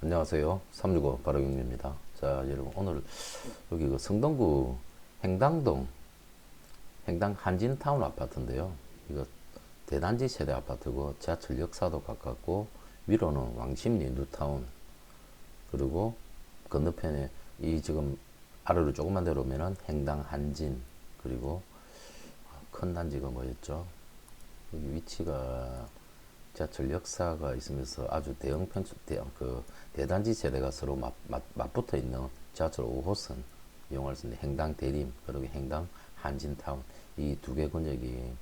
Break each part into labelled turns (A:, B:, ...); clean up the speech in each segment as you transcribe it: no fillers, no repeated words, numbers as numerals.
A: 안녕하세요. 365 바로경입니다. 자, 여러분 오늘 여기 그 성동구 행당동 행당 한진타운 아파트인데요. 이거 대단지 세대 아파트고 지하철 역사도 가깝고 위로는 왕십리 뉴타운 그리고 건너편에 이 지금 아래로 조금만 내려오면은 행당 한진 그리고 큰 단지가 뭐였죠? 여기 위치가 지하철 역사가 있으면서 아주 대형 대단지 세대가 서로 맞붙어 있는 지하철 5호선 이용할 수 있는 행당 대림 그리고 행당 한진타운 이 두 개 권역이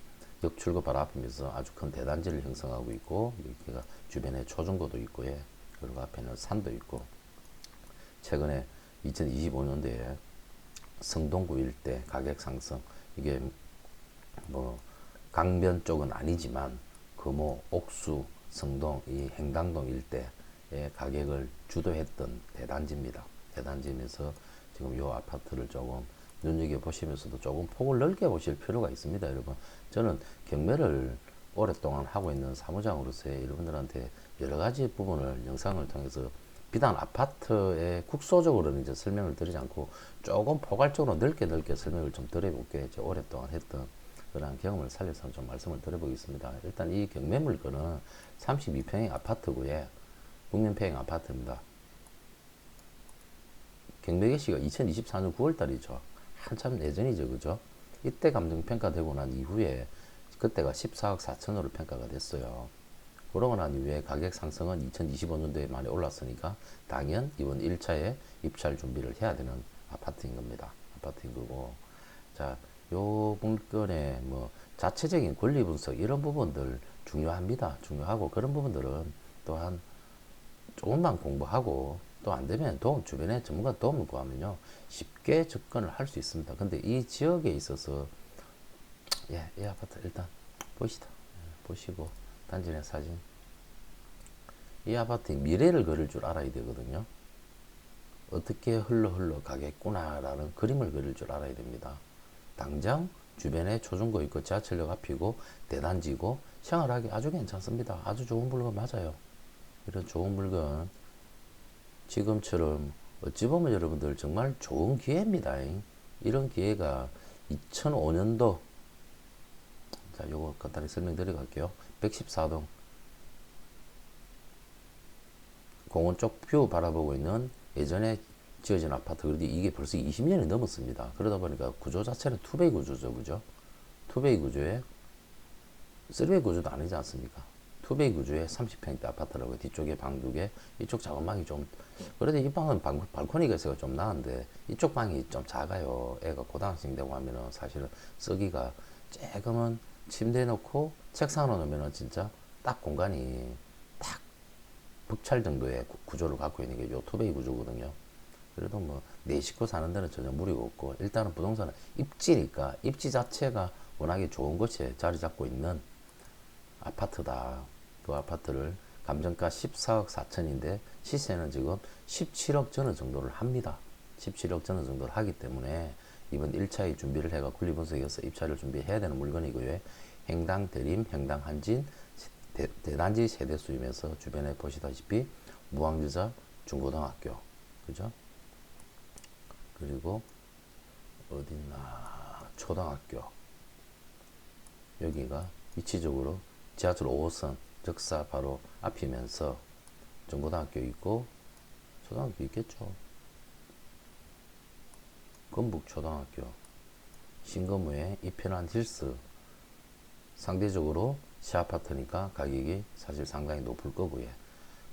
A: 역출구 바로 앞이면서 아주 큰 대단지를 형성하고 있고 여기가 주변에 초중고도 있고 예. 그리고 앞에는 산도 있고 최근에 2025년도에 성동구 일대 가격 상승 이게 뭐 강변 쪽은 아니지만 금호, 옥수, 성동, 이 행당동 일대의 가격을 주도했던 대단지입니다. 대단지면서 지금 이 아파트를 조금 눈여겨보시면서도 조금 폭을 넓게 보실 필요가 있습니다, 여러분. 저는 경매를 오랫동안 하고 있는 사무장으로서 여러분들한테 여러 가지 부분을 영상을 통해서 비단 아파트의 국소적으로는 이제 설명을 드리지 않고 조금 포괄적으로 넓게 설명을 좀 드려볼게요. 이제 오랫동안 했던 그런 경험을 살려서 좀 말씀을 드려보겠습니다. 일단 이 경매 물건은 32평의 아파트고요. 6년평의 아파트입니다. 경매 개시가 2024년 9월달이죠. 한참 예전이죠, 그죠? 이때 감정평가되고 난 이후에 그때가 14억 4천으로 평가가 됐어요. 그러고 난 이후에 가격 상승은 2025년도에 많이 올랐으니까 당연 이번 1차에 입찰 준비를 해야 되는 아파트인 겁니다. 아파트인 거고. 자, 요 물건의 뭐 자체적인 권리 분석 이런 부분들 중요합니다. 중요하고 그런 부분들은 또한 조금만 공부하고 또 안 되면 주변에 전문가 도움을 구하면요 쉽게 접근을 할 수 있습니다. 근데 이 지역에 있어서 이 아파트 일단 보시다. 보시고 단지 내 사진 이 아파트의 미래를 그릴 줄 알아야 되거든요. 어떻게 흘러 가겠구나라는 그림을 그릴 줄 알아야 됩니다. 당장 주변에 초중고 있고 지하철역 앞이고 대단지고 생활하기 아주 괜찮습니다. 아주 좋은 물건 맞아요. 이런 좋은 물건 지금처럼 어찌 보면 여러분들 정말 좋은 기회입니다. 이런 기회가 2005년도 자 요거 간단히 설명드리고 갈게요. 114동 공원 쪽 뷰 바라보고 있는 예전에 지어진 아파트 그런데 이게 벌써 20년이 넘었습니다. 그러다 보니까 구조 자체는 투베이 구조죠, 그죠? 투베이 구조에 3베이 구조도 아니지 않습니까? 투베이 구조의 30평대 아파트라고 뒤쪽에 방 2개, 이쪽 작은 방이 좀 그래도 이 방은 발코니가 있어서 좀 나은데 이쪽 방이 좀 작아요. 애가 고등학생 되고 하면은 사실은 쓰기가 조금은 침대 놓고 책상 놓으면은 진짜 딱 공간이 딱 벅찰 정도의 구조를 갖고 있는 게 요 투베이 구조거든요. 그래도 뭐 내 식구 사는 데는 전혀 무리가 없고 일단은 부동산은 입지니까 입지 자체가 워낙에 좋은 곳에 자리 잡고 있는 아파트다. 그 아파트를 감정가 14억 4천인데 시세는 지금 17억 전후 정도를 합니다. 17억 전후 정도를 하기 때문에 이번 1차에 준비를 해가 권리분석에서 입찰을 준비해야 되는 물건이고요. 행당 대림, 행당 한진 대단지 세대 수이면서 주변에 보시다시피 무항유자 중고등학교 그죠? 그리고 어딨나 초등학교 여기가 위치적으로 지하철 5호선 적사 바로 앞이면서 중고등학교 있고 초등학교 있겠죠. 건북초등학교 신거무에 이편한 힐스 상대적으로 시아파트니까 가격이 사실 상당히 높을 거고요.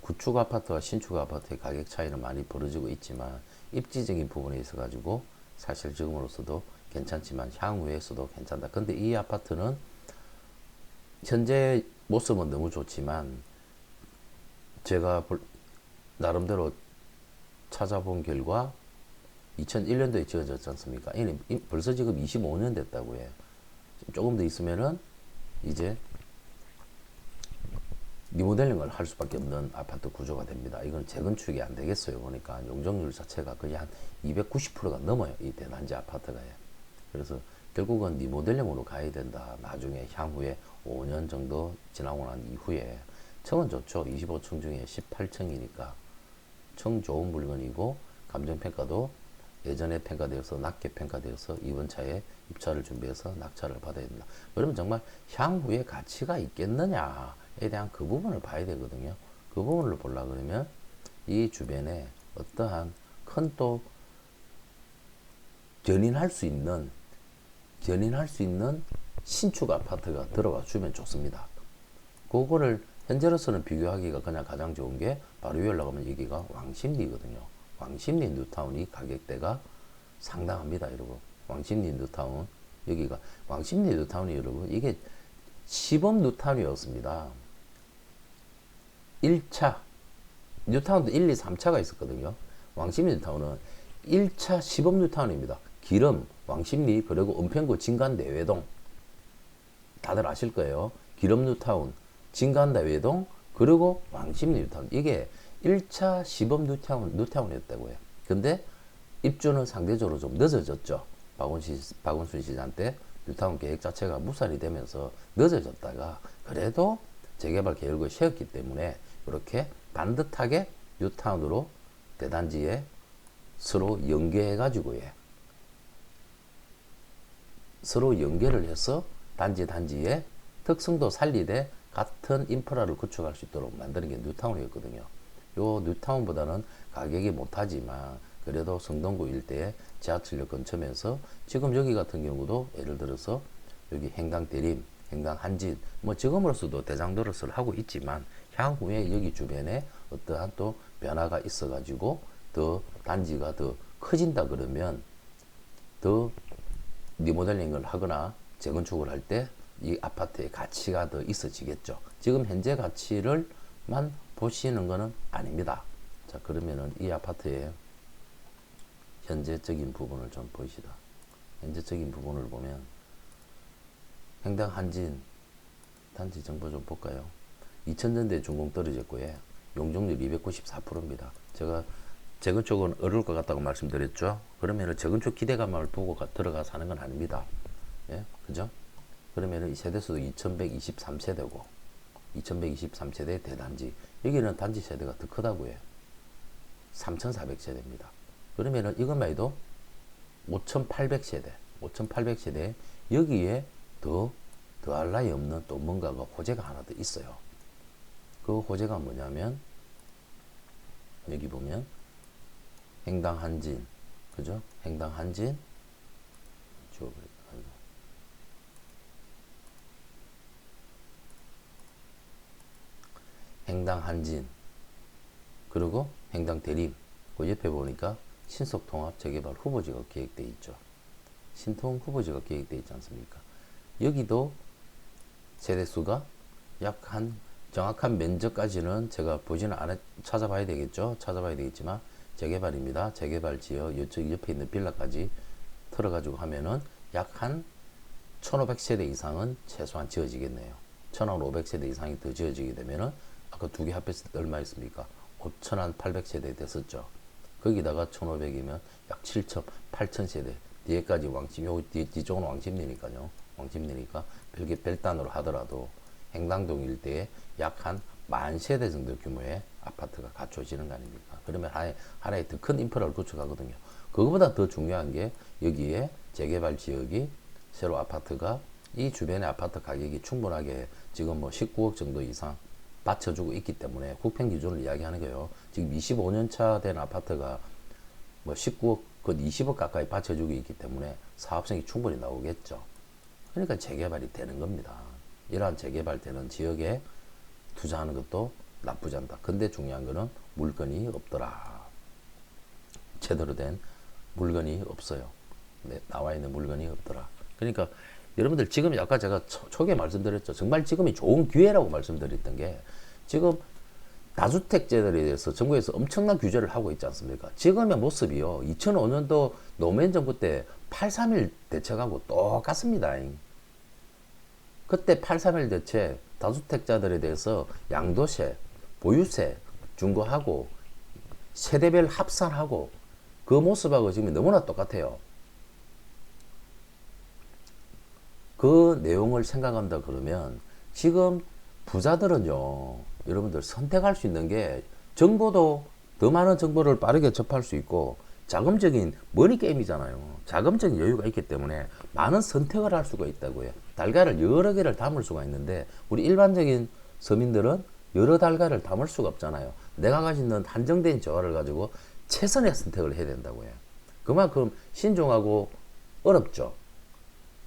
A: 구축 아파트와 신축 아파트의 가격 차이는 많이 벌어지고 있지만 입지적인 부분에 있어 가지고 사실 지금으로서도 괜찮지만 향후에서도 괜찮다. 근데 이 아파트는 현재 모습은 너무 좋지만 제가 나름대로 찾아본 결과 2001년도에 지어졌지 않습니까? 벌써 지금 25년 됐다고 해요. 조금 더 있으면은 이제 리모델링을 할 수밖에 없는 아파트 구조가 됩니다. 이건 재건축이 안 되겠어요. 보니까 용적률 자체가 거의 한 290%가 넘어요. 이 대단지 아파트가. 그래서 결국은 리모델링으로 가야 된다. 나중에 향후에 5년 정도 지나고 난 이후에 층은 좋죠. 25층 중에 18층이니까 엄청 좋은 물건이고 감정평가도 예전에 평가되어서 낮게 평가되어서 이번 차에 입찰을 준비해서 낙찰을 받아야 된다. 그러면 정말 향후에 가치가 있겠느냐에 대한 그 부분을 봐야 되거든요. 그 부분을 보려고 그러면 이 주변에 어떠한 큰 또 견인할 수 있는 신축 아파트가 들어와 주면 좋습니다. 그거를 현재로서는 비교하기가 그냥 가장 좋은 게 바로 위에 올라가면 여기가 왕십리거든요. 왕십리 뉴타운이 가격대가 상당합니다, 여러분. 왕십리 뉴타운 여기가 왕십리 뉴타운이 여러분 이게 시범 뉴타운이었습니다. 1차 뉴타운도 1, 2, 3차가 있었거든요. 왕십리 뉴타운은 1차 시범 뉴타운입니다. 기름, 왕십리, 그리고 은평구 진간 내외동 다들 아실 거예요. 기름 뉴타운, 진간 내외동, 그리고 왕십리 뉴타운 이게 1차 시범 뉴타운이었다고 해요. 근데 입주는 상대적으로 좀 늦어졌죠. 박원순 시장 때 뉴타운 계획 자체가 무산이 되면서 늦어졌다가 그래도 재개발 계획을 세웠기 때문에 이렇게 반듯하게 뉴타운으로 대단지에 서로 연계해가지고 서로 연계를 해서 단지에 특성도 살리되 같은 인프라를 구축할 수 있도록 만드는 게 뉴타운이었거든요. 요 뉴타운보다는 가격이 못하지만 그래도 성동구 일대에 지하철역 근처면서 지금 여기 같은 경우도 예를 들어서 여기 행당 대림, 행당 한진 뭐 지금으로서도 대장도로서를 하고 있지만 향후에 여기 주변에 어떠한 또 변화가 있어 가지고 더 단지가 더 커진다 그러면 더 리모델링을 하거나 재건축을 할 때 이 아파트의 가치가 더 있어지겠죠. 지금 현재 가치를만 보시는 것은 아닙니다. 자, 그러면은 이 아파트의 현재적인 부분을 좀 보시다. 현재적인 부분을 보면 행당 한진 단지 정보 좀 볼까요? 2000년대 준공 떨어졌고요. 용적률 294%입니다. 제가 재건축은 어려울 것 같다고 말씀드렸죠. 그러면은 재건축 기대감을 보고 들어가서 하는 건 아닙니다. 예, 그죠? 그러면은 이 세대수도 2123세대고 2123세대 대단지 여기는 단지 세대가 더 크다고 해요. 3400세대입니다. 그러면은 이것만 해도 5800세대 여기에 더할 나위 없는 또 뭔가가 호재가 하나 더 있어요. 그 호재가 뭐냐면 여기 보면 행당 한진 그죠? 행당 한진 행당 한진 그리고 행당 대림 그 옆에 보니까 신속통합 재개발 후보지가 계획되어 있죠. 신통 후보지가 계획되어 있지 않습니까? 여기도 세대수가 약 한 정확한 면적까지는 제가 보지는 않아 찾아봐야 되겠죠. 찾아봐야 되겠지만 재개발입니다. 재개발 지역 이쪽 옆에 있는 빌라까지 틀어가지고 하면은 약 한 1500세대 이상은 최소한 지어지겠네요. 1500세대 이상이 더 지어지게 되면은 아까 두 개 합했을 때 얼마 있습니까? 5800세대 됐었죠. 거기다가 1500이면 약 7천, 8000세대. 뒤에까지 요 뒤쪽은 왕십리니까요. 왕십리니까 별단으로 하더라도 행당동 일대에 약 한 10,000세대 정도 규모의 아파트가 갖춰지는 거 아닙니까? 그러면 하나의 더 큰 인프라를 구축하거든요. 그거보다 더 중요한 게 여기에 재개발 지역이 새로 아파트가 이 주변의 아파트 가격이 충분하게 지금 뭐 19억 정도 이상 받쳐주고 있기 때문에 국평 기준을 이야기하는 거예요. 지금 25년 차 된 아파트가 뭐 19억, 그 20억 가까이 받쳐주고 있기 때문에 사업성이 충분히 나오겠죠. 그러니까 재개발이 되는 겁니다. 이러한 재개발되는 지역에 투자하는 것도 나쁘지 않다. 근데 중요한 거는 물건이 없더라. 제대로 된 물건이 없어요. 네, 나와 있는 물건이 없더라. 그러니까 여러분들 지금 아까 제가 초기에 말씀드렸죠. 정말 지금이 좋은 기회라고 말씀드렸던 게 지금 다주택자들에 대해서 정부에서 엄청난 규제를 하고 있지 않습니까? 지금의 모습이요. 2005년도 노무현 정부 때 8.3일 대책하고 똑같습니다. 그때 8.3일 대책 다주택자들에 대해서 양도세, 보유세 중과하고 세대별 합산하고 그 모습하고 지금 너무나 똑같아요. 그 내용을 생각한다 그러면 지금 부자들은요, 여러분들 선택할 수 있는 게 정보도 더 많은 정보를 빠르게 접할 수 있고 자금적인 머니 게임이잖아요. 자금적인 여유가 있기 때문에 많은 선택을 할 수가 있다고요. 달걀을 여러 개를 담을 수가 있는데 우리 일반적인 서민들은 여러 달걀을 담을 수가 없잖아요. 내가 가지고 있는 한정된 재화를 가지고 최선의 선택을 해야 된다고요. 그만큼 신중하고 어렵죠.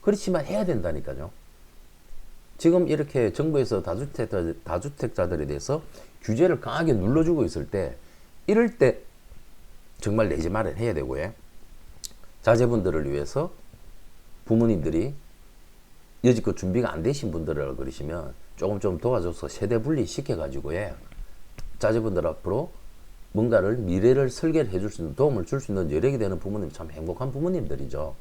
A: 그렇지만 해야 된다니까요. 지금 이렇게 정부에서 다주택자들에 대해서 규제를 강하게 눌러주고 있을 때 이럴 때 정말 내집 마련해야 되고요. 자제분들을 위해서 부모님들이 여지껏 준비가 안 되신 분들을 그러시면 조금 도와줘서 세대 분리 시켜가지고 자제분들 앞으로 뭔가를 미래를 설계를 해줄 수 있는 도움을 줄 수 있는 여력이 되는 부모님 참 행복한 부모님들이죠.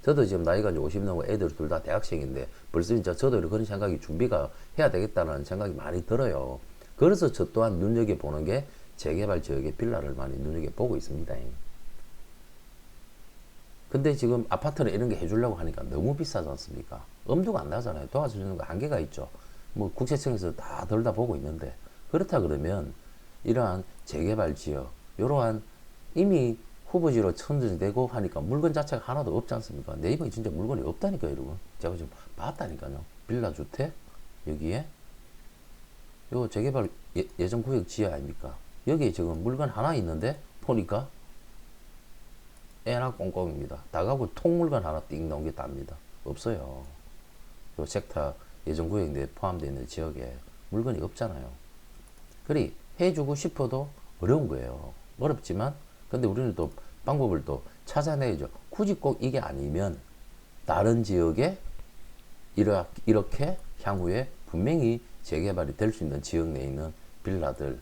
A: 저도 지금 나이가 이제 50 넘고 애들 둘 다 대학생인데 벌써 진짜 저도 그런 생각이 준비가 해야 되겠다는 생각이 많이 들어요. 그래서 저 또한 눈여겨보는 게 재개발 지역의 빌라를 많이 눈여겨보고 있습니다. 근데 지금 아파트는 이런 게 해주려고 하니까 너무 비싸지 않습니까? 엄두가 안 나잖아요. 도와주는 거 한계가 있죠. 뭐 국세청에서 다 들다 보고 있는데 그렇다 그러면 이러한 재개발 지역, 이러한 이미 후보지로 천정되고 하니까 물건 자체가 하나도 없지 않습니까? 네이버에 진짜 물건이 없다니까요, 여러분. 제가 지금 봤다니까요. 빌라 주택 여기에 요 재개발 예정 구역 지하 아닙니까? 여기 지금 물건 하나 있는데 보니까 애나 꽁꽁입니다. 다가구 통물건 하나 띵 나온 게 답니다. 없어요. 요 섹터 예정 구역 내에 포함되어 있는 지역에 물건이 없잖아요. 그리 해주고 싶어도 어려운 거예요. 어렵지만 근데 우리는 또 방법을 또 찾아내야죠. 굳이 꼭 이게 아니면 다른 지역에 이렇게 향후에 분명히 재개발이 될 수 있는 지역 내에 있는 빌라들,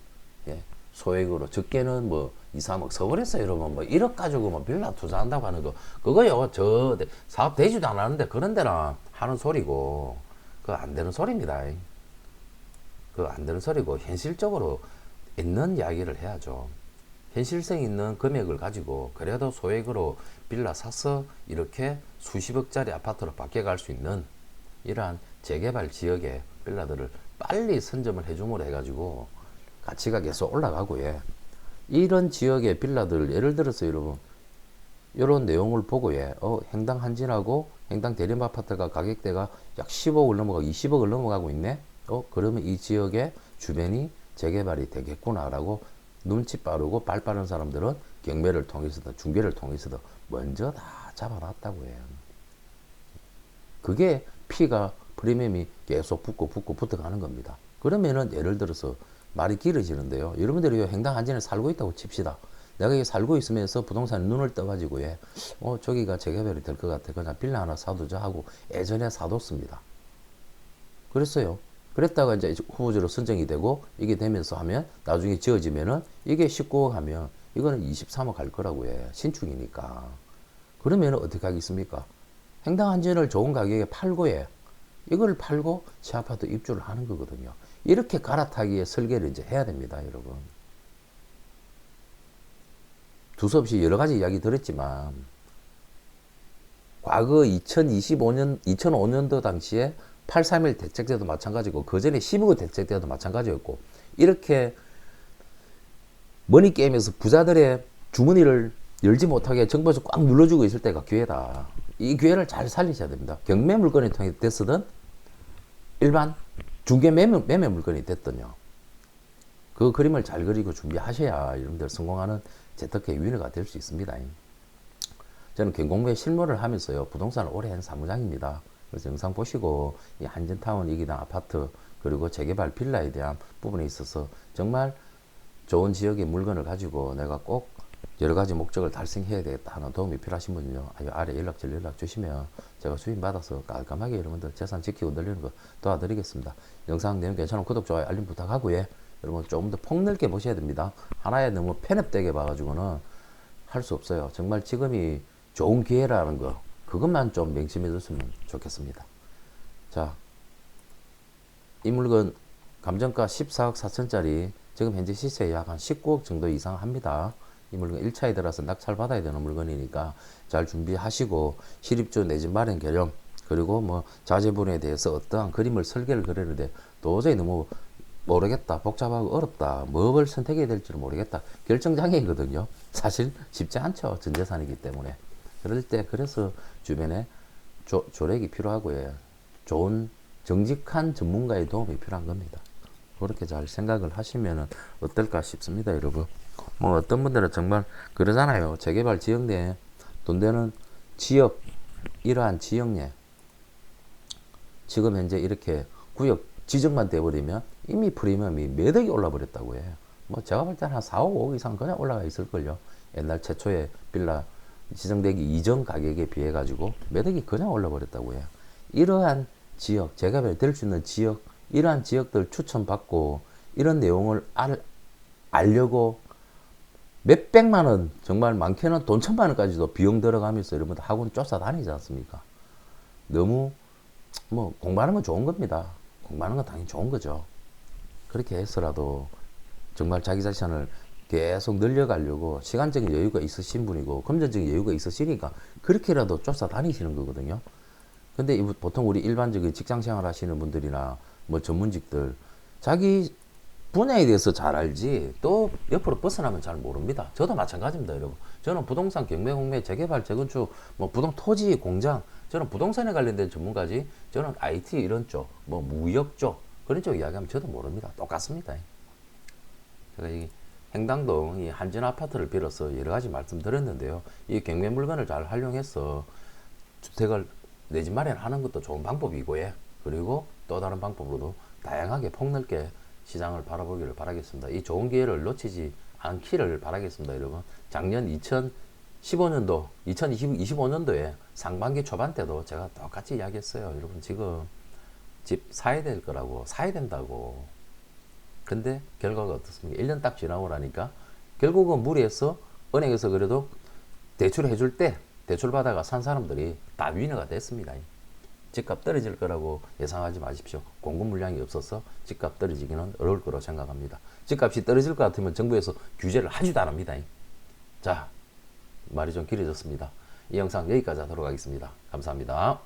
A: 소액으로 적게는 뭐 2, 3억 서울에서 이러면 뭐 1억 가지고 뭐 빌라 투자한다고 하는 거 그거요. 저 사업 되지도 않았는데 그런 데나 하는 소리고 그거 안 되는 소리입니다. 그거 안 되는 소리고 현실적으로 있는 이야기를 해야죠. 현실성 있는 금액을 가지고 그래도 소액으로 빌라 사서 이렇게 수십억짜리 아파트로 바뀌어갈 수 있는 이러한 재개발 지역의 빌라들을 빨리 선점을 해줌으로 해가지고 가치가 계속 올라가고 이런 지역의 빌라들 예를 들어서 여러분 이런 내용을 보고 행당 한진하고 행당 대림 아파트가 가격대가 약 10억을 넘어가고 20억을 넘어가고 있네. 그러면 이 지역의 주변이 재개발이 되겠구나라고 눈치 빠르고 발 빠른 사람들은 경매를 통해서든 중개를 통해서든 먼저 다 잡아놨다고 해요. 그게 피가 프리미엄이 계속 붙어 가는 겁니다. 그러면은 예를 들어서 말이 길어지는데요. 여러분들이 행당 한진에 살고 있다고 칩시다. 내가 여기 살고 있으면서 부동산에 눈을 떠가지고 저기가 재개발이 될 것 같아. 그냥 빌라 하나 사두자 하고 예전에 사뒀습니다. 그랬어요. 그랬다가 이제 후보지로 선정이 되고 이게 되면서 하면 나중에 지어지면은 이게 19억 하면 이거는 23억 갈 거라고 신축이니까. 그러면은 어떻게 하겠습니까? 행당 한진을 좋은 가격에 팔고 이걸 팔고 새 아파트 입주를 하는 거거든요. 이렇게 갈아타기에 설계를 이제 해야 됩니다, 여러분. 두서없이 여러 가지 이야기 들었지만 과거 2005년도 당시에 831 대책 때도 마찬가지고 그 전에 12구 대책 때도 마찬가지였고 이렇게 머니게임에서 부자들의 주머니를 열지 못하게 정부에서 꽉 눌러주고 있을 때가 기회다. 이 기회를 잘 살리셔야 됩니다. 경매 물건이 됐든 일반 중개 매매 물건이 됐든요. 그 그림을 잘 그리고 준비하셔야 여러분들 성공하는 재테크의 위너가 될 수 있습니다. 저는 경공부에 실무를 하면서요. 부동산을 오래 한 사무장입니다. 그래서 영상 보시고 이 한진타운 이기당 아파트 그리고 재개발 빌라에 대한 부분에 있어서 정말 좋은 지역의 물건을 가지고 내가 꼭 여러 가지 목적을 달성해야 되겠다 하는 도움이 필요하신 분은요. 아래 연락처 연락 주시면 제가 수임 받아서 깔끔하게 여러분들 재산 지키고 늘리는 거 도와드리겠습니다. 영상 내용 괜찮으면 구독, 좋아요, 알림 부탁하고요. 여러분 조금 더 폭넓게 보셔야 됩니다. 하나에 너무 편협되게 봐가지고는 할 수 없어요. 정말 지금이 좋은 기회라는 거 그것만 좀 명심해 줬으면 좋겠습니다. 자, 이 물건 감정가 14억 4천짜리 지금 현재 시세 약 한 19억 정도 이상 합니다. 이 물건 1차에 들어서 낙찰 받아야 되는 물건이니까 잘 준비하시고 실입주 내집 마련 계령 그리고 뭐 자제분에 대해서 어떠한 그림을 설계를 그리는데 도저히 너무 모르겠다, 복잡하고 어렵다, 뭐를 선택해야 될지를 모르겠다, 결정장애이거든요. 사실 쉽지 않죠, 전재산이기 때문에. 그럴 때 그래서 주변에 조력이 필요하고요, 좋은 정직한 전문가의 도움이 필요한 겁니다. 그렇게 잘 생각을 하시면 어떨까 싶습니다, 여러분. 뭐 어떤 분들은 정말 그러잖아요. 재개발 지역 내에 돈 되는 지역, 이러한 지역 내 지금 현재 이렇게 구역 지정만 돼버리면 이미 프리미엄이 몇 억이 올라버렸다고 해요. 뭐 제가 볼 때는 한 4, 5억 이상 그냥 올라가 있을걸요. 옛날 최초에 빌라 지정되기 이전 가격에 비해 가지고 몇 억이 그냥 올라버렸다고 해요. 이러한 지역, 재개발 될 수 있는 지역, 이러한 지역들 추천받고 이런 내용을 알려고 몇백만 원, 정말 많게는 돈 1,000만 원까지도 비용 들어가면서 여러분들 학원 쫓아다니지 않습니까? 너무 뭐 공부하는 건 좋은 겁니다. 공부하는 건 당연히 좋은 거죠. 그렇게 해서라도 정말 자기 자신을 계속 늘려가려고 시간적인 여유가 있으신 분이고 금전적인 여유가 있으시니까 그렇게라도 쫓아다니시는 거거든요. 근데 보통 우리 일반적인 직장 생활 하시는 분들이나 뭐 전문직들 자기 분야에 대해서 잘 알지 또 옆으로 벗어나면 잘 모릅니다. 저도 마찬가지입니다, 여러분. 저는 부동산 경매, 공매, 재개발, 재건축, 뭐 부동 토지, 공장, 저는 부동산에 관련된 전문가지. 저는 IT 이런 쪽, 뭐 무역 쪽 그런 쪽 이야기하면 저도 모릅니다. 똑같습니다. 제가 이 행당동 이 한진 아파트를 빌어서 여러 가지 말씀드렸는데요. 이 경매 물건을 잘 활용해서 주택을 내 집 마련하는 것도 좋은 방법이고요. 그리고 또 다른 방법으로도 다양하게 폭넓게 시장을 바라보기를 바라겠습니다. 이 좋은 기회를 놓치지 않기를 바라겠습니다, 여러분. 작년 2015년도, 2025년도에 상반기 초반 때도 제가 똑같이 이야기했어요. 여러분, 지금 집 사야 될 거라고, 사야 된다고. 근데 결과가 어떻습니까? 1년 딱 지나고 나니까 결국은 무리해서 은행에서 그래도 대출을 해줄 때 대출 받아가 산 사람들이 다 위너가 됐습니다. 집값 떨어질 거라고 예상하지 마십시오. 공급 물량이 없어서 집값 떨어지기는 어려울 거라고 생각합니다. 집값이 떨어질 것 같으면 정부에서 규제를 하지도 않습니다. 자, 말이 좀 길어졌습니다. 이 영상 여기까지 하도록 하겠습니다. 감사합니다.